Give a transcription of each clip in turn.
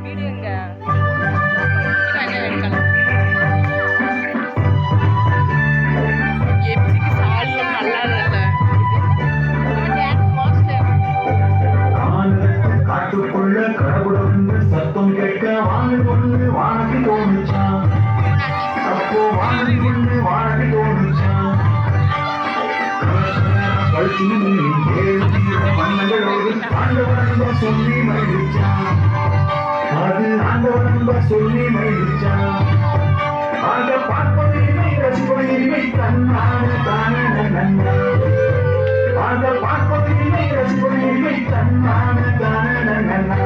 வீடியோங்க ஏபிசிக்கு சாலும் நல்லா இல்ல. Dance master காட்டுக்குள்ள கடவுளு சத்தம் கேட்க வாங்க கொண்டு வானக்கு தோணுச்சான். அப்போ வாங்க கொண்டு வானக்கு தோணுச்சான். மன்னங்களோடு ஆண்டவன் சொல்லி மகிழ்ச்சான். அது ஆண்டவன் சொல்லி மகிழ்ச்சான். ஆக பார்ப்பதில்லை ரசிப்பதில்லை தன்னான தானே நன்னா. ஆக பார்ப்பதில்லை ரசிப்பதில்லை தன்னான தானே நன்னா.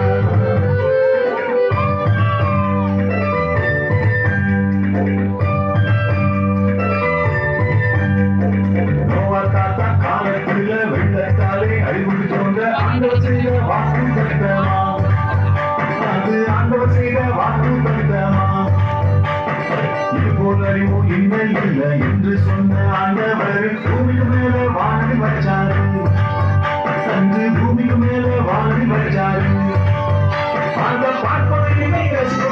வெள்ளத்தாலே அழிவுறு தோன்ற ஆண்டவர் செய்த வாக்கு தத்தமா. அது ஆண்டவர் செய்த வாக்கு தத்தமா. இதுபோல் அறிவு இல்லை இல்லை என்று சொன்ன ஆண்டவர் பூமிக்கு மேல வானதி வச்சாரு. அன்று பூமிக்கு மேல வானதி வச்சாரு. அந்த பார்ப்பதில்லை ரசிப்பதில்லை